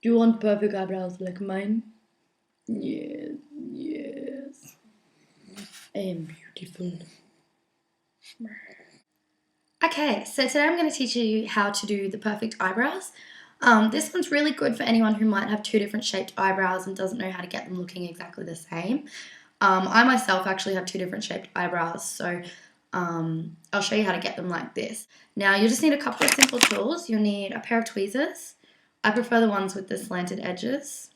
Do you want perfect eyebrows like mine? Yes, yes. I am beautiful. Okay, so today I'm going to teach you how to do the perfect eyebrows. This one's really good for anyone who might have two different shaped eyebrows and doesn't know how to get them looking exactly the same. I myself actually have two different shaped eyebrows, so I'll show you how to get them like this. Now you'll just need a couple of simple tools. You'll need a pair of tweezers. I prefer the ones with the slanted edges.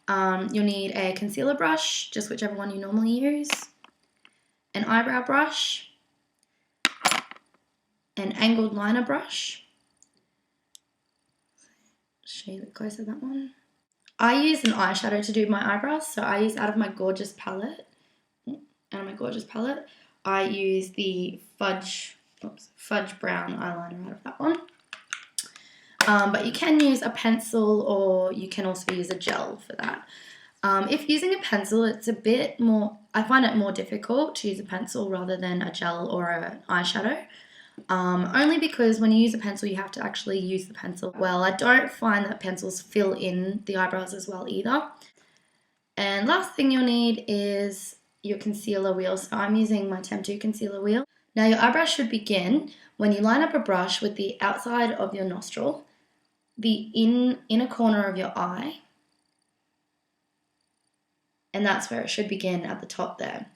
You'll need a concealer brush, just whichever one you normally use, an eyebrow brush, an angled liner brush. Show you a bit closer that one. I use an eyeshadow to do my eyebrows, so I use out of my gorgeous palette. I use the Fudge brown eyeliner out of that one. But you can use a pencil, or you can also use a gel for that. If using a pencil, it's a bit more, I find it more difficult to use a pencil rather than a gel or an eyeshadow. Only because when you use a pencil, you have to actually use the pencil well. I don't find that pencils fill in the eyebrows as well either. And last thing you'll need is your concealer wheel. So I'm using my Temptu concealer wheel. Now your eyebrow should begin when you line up a brush with the outside of your nostril, the inner corner of your eye, and that's where it should begin, at the top there.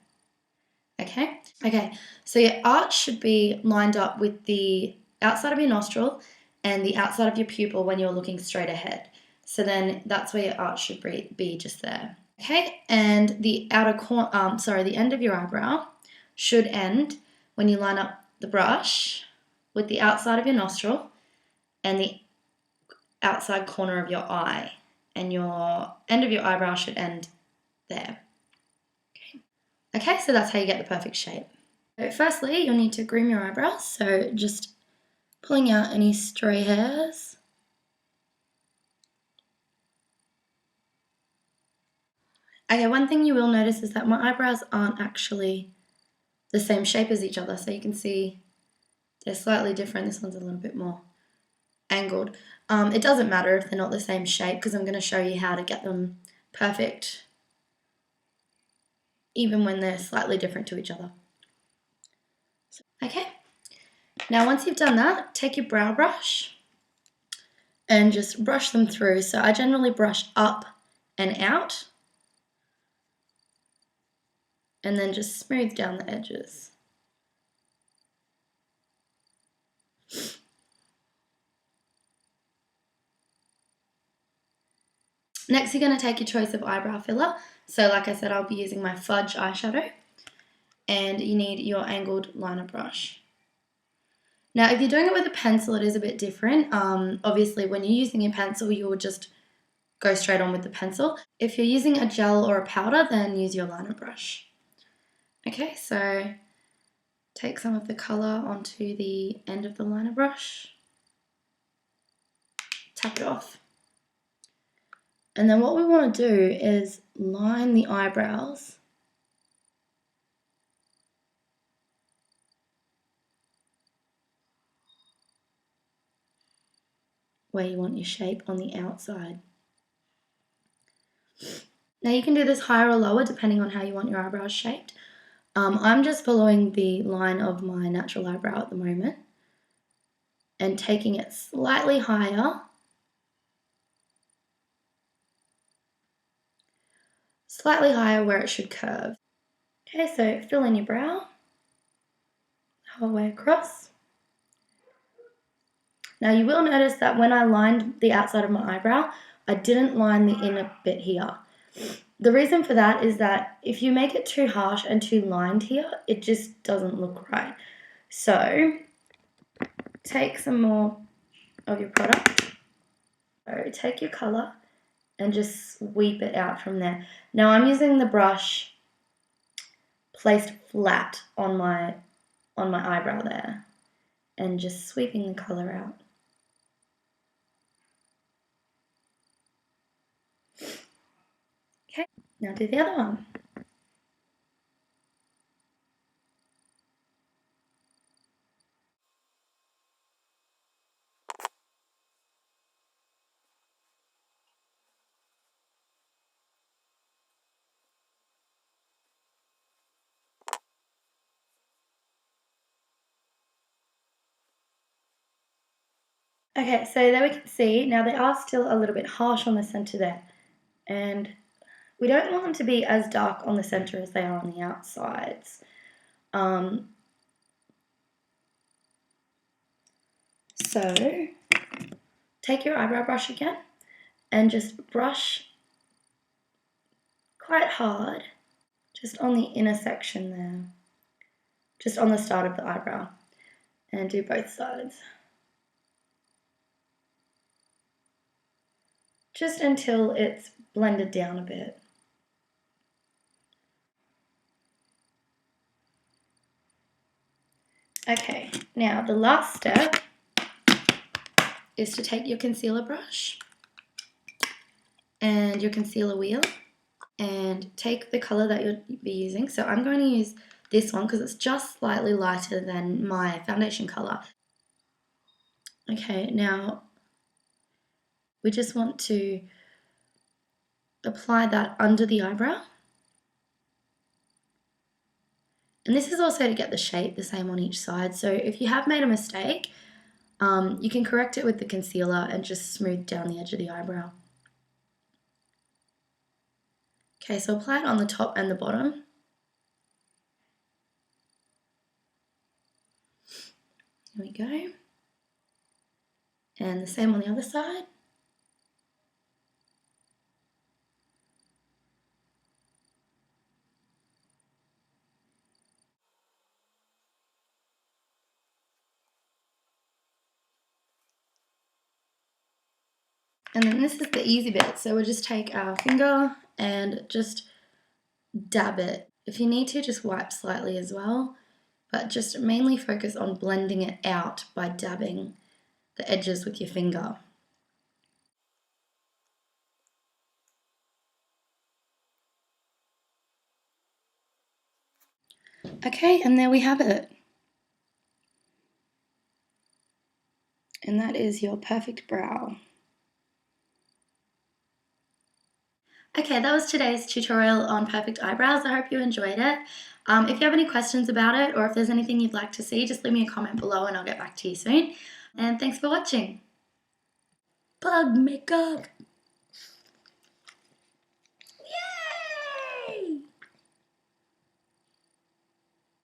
Okay, so your arch should be lined up with the outside of your nostril and the outside of your pupil when you're looking straight ahead. So then that's where your arch should be, just there. Okay, and the the end of your eyebrow should end when you line up the brush with the outside of your nostril and the outside corner of your eye, and your end of your eyebrow should end there. Okay, so that's how you get the perfect shape. So firstly, you'll need to groom your eyebrows, so just pulling out any stray hairs. Okay, one thing you will notice is that my eyebrows aren't actually the same shape as each other, so you can see they're slightly different. This one's a little bit more angled. It doesn't matter if they're not the same shape, because I'm going to show you how to get them perfect even when they're slightly different to each other. Okay, now once you've done that, take your brow brush and just brush them through. So I generally brush up and out, and then just smooth down the edges. Next, you're going to take your choice of eyebrow filler. So like I said, I'll be using my Fudge eyeshadow, and you need your angled liner brush. Now, if you're doing it with a pencil, it is a bit different. Obviously, when you're using a pencil, you will just go straight on with the pencil. If you're using a gel or a powder, then use your liner brush. Okay, so take some of the colour onto the end of the liner brush, tap it off. And then what we want to do is line the eyebrows where you want your shape on the outside. Now you can do this higher or lower depending on how you want your eyebrows shaped. I'm just following the line of my natural eyebrow at the moment and taking it slightly higher, where it should curve. Okay, so fill in your brow, the whole way across. Now you will notice that when I lined the outside of my eyebrow, I didn't line the inner bit here. The reason for that is that if you make it too harsh and too lined here, it just doesn't look right. So take some more of your product. So take your colour and just sweep it out from there. Now I'm using the brush placed flat on my eyebrow there, and just sweeping the colour out. Okay, now do the other one. Okay, so there we can see, now they are still a little bit harsh on the center there. And we don't want them to be as dark on the center as they are on the outsides. So take your eyebrow brush again and just brush quite hard just on the inner section there, just on the start of the eyebrow, and do both sides. Just until it's blended down a bit. Okay, now the last step is to take your concealer brush and your concealer wheel and take the color that you'll be using. So I'm going to use this one because it's just slightly lighter than my foundation color. Okay, now we just want to apply that under the eyebrow. And this is also to get the shape the same on each side. So if you have made a mistake, you can correct it with the concealer and just smooth down the edge of the eyebrow. Okay, so apply it on the top and the bottom. Here we go. And the same on the other side. And then this is the easy bit. So we'll just take our finger and just dab it. If you need to, just wipe slightly as well, but just mainly focus on blending it out by dabbing the edges with your finger. Okay, and there we have it. And that is your perfect brow. Okay, that was today's tutorial on perfect eyebrows. I hope you enjoyed it. If you have any questions about it or if there's anything you'd like to see, just leave me a comment below and I'll get back to you soon. And thanks for watching. Bug makeup!